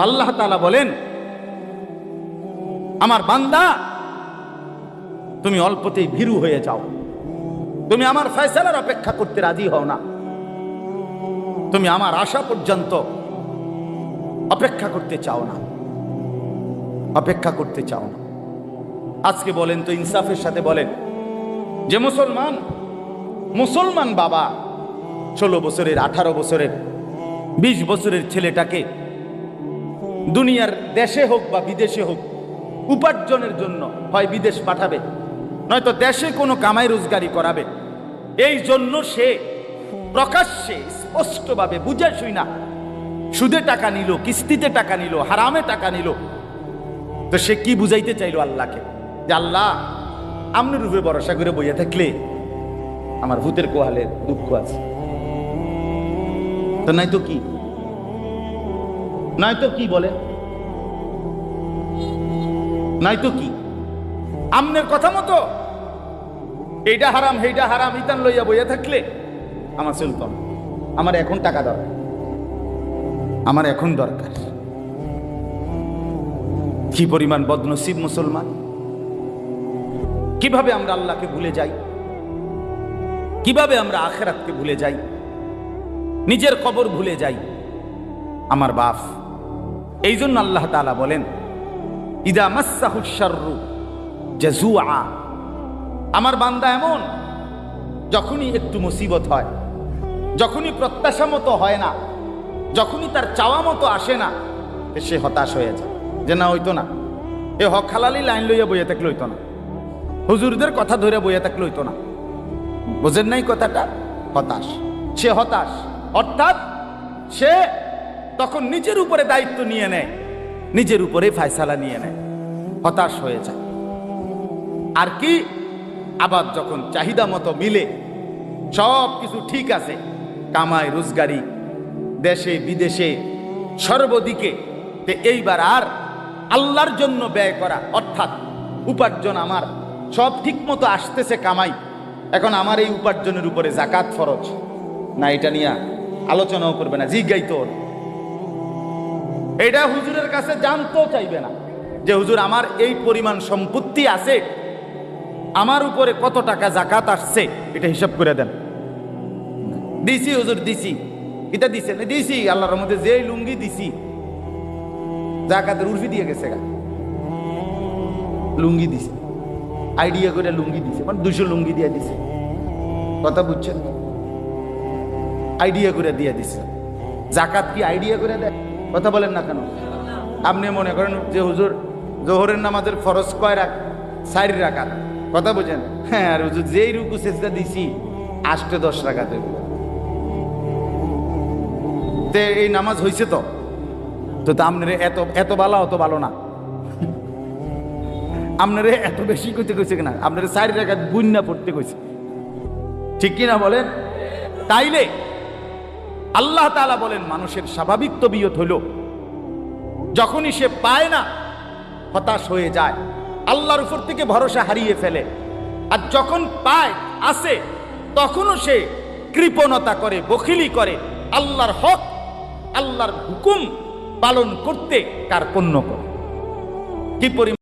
আল্লাহ তাআলা বলেন, আমার বান্দা তুমি অল্পতেই ভীরু হয়ে যাও, তুমি আমার ফয়সালার অপেক্ষা করতে রাজি হও না, তুমি আমার আশা পর্যন্ত অপেক্ষা করতে চাও না, অপেক্ষা করতে চাও না। আজকে বলেন তো, ইনসাফের সাথে বলেন, যে মুসলমান বাবা 16 বছরের, 18 বছরের, 20 বছরের ছেলেটাকে দুনিয়ার দেশে হোক বা বিদেশে হোক উপার্জনের জন্য হয় বিদেশ পাঠাবে, নয়তো দেশে কোনো কামাই রোজগারি করাবে, এই জন্য সে প্রকাশ্যে স্পষ্টভাবে বুঝে শুই না সুদে টাকা নিল, কিস্তিতে টাকা নিল, হারামে টাকা নিল। তো সে কি বুঝাইতে চাইল আল্লাহকে? যে আল্লাহ, আমনের রূপে ভরসা করে বইয়া থাকলে আমার ভূতের কোহালের দুঃখ আছে। তো নাই তো কি, নাই তো কি বলে, নাই তো কি? আমনের কথা মতো এইটা হারাম সেইটা হারাম ইতান লইয়া বইয়া থাকলে আমার চলতাম, আমার এখন টাকা দরকার, আমার এখন দরকার। কি পরিমাণ বদনসিব মুসলমান! কিভাবে আমরা আল্লাহকে ভুলে যাই, কিভাবে আমরা আখিরাতকে ভুলে যাই, নিজের কবর ভুলে যাই। আমার বাপ, এই জন্য আল্লাহ তাআলা বলেন, ইদা মাসসাহুশ শাররু জাজুআ, আমার বান্দা এমন, যখনই একটু মুসিবত হয়, যখনই প্রত্যাশা মতো হয় না, যখনই তার চাওয়া মতো আসে না, সে হতাশ হয়ে যায়। যে না, হইতো না, এ হক হালালি লাইন লইয়া বইয়া থাকলে হইতো না, হুজুরদের কথা ধরে বইয়া থাকলে হইতো না। বোঝেন নাই কথাটা? হতাশ, সে হতাশ, অর্থাৎ সে তখন নিজের উপরে দায়িত্ব নিয়ে নেয়, নিজের উপরে ফয়সালা নিয়ে নেয়, হতাশ হয়ে যায়। আর কি, আবার যখন চাহিদা মতো মিলে, সব কিছু ঠিক আছে, কামাই রোজগারি দেশে বিদেশে সর্বদিকে, এইবার আর আল্লাহর জন্য ব্যয় করা, অর্থাৎ উপার্জন আমার সব ঠিক মতো আসতেছে কামাই, এখন আমার এই উপার্জনের উপরে যাকাত ফরজ না, এটা নিয়ে আলোচনাও করবে না, জিজ্ঞাইতো না, এটা হুজুরের কাছে জানতেও চাইবে না যে হুজুর আমার এই পরিমাণ সম্পত্তি আছে, আমার উপরে কত টাকা যাকাত আসছে, এটা হিসাব করে দেন। দিছি হুজুর, দিছি, এটা দিছে না, দিছি আল্লাহর মধ্যে যে লুঙ্গি দিছি যাকাতের উর্ফি দিয়ে গেছে, লুঙ্গি দিছে, আইডিয়া করে লুঙ্গি দিছে, মানে 200 লুঙ্গি দিয়ে দিছে, কথা বুঝছেন? আইডিয়া করে দিয়ে দিছে। যাকাত কি আইডিয়া করে দেয়? কথা বলেন না কেন? আপনি মনে করেন যে হুজুর জোহরের নামাজের ফরজ কয় রাকাত? 4 রাকাত, কথা বুঝেন? হ্যাঁ, আর হুজুর যেই রুকু সেজদা দিছি 8-10 রাকাত, এই নামাজ হয়েছে তো আপনারে এত এত ভালো, অত ভালো না, আপনারে এত বেশি করতে কইছে কিনা, আপনারে 4 রাকাত গুন্না পড়তে কইছে, ঠিক কিনা বলেন? তাইলে আল্লাহ তাআলা বলেন, মানুষের স্বাভাবিক তবিয়ত হলো যখনই সে পায় না হতাশ হয়ে যায়, আল্লাহর উপর থেকে ভরসা হারিয়ে ফেলে, আর যখন পায় আসে তখনও সে কৃপণতা করে, বখিলি করে, আল্লাহর হক, আল্লাহর হুকুম পালন করতে কার্পণ্য করে। কি পরিমাণ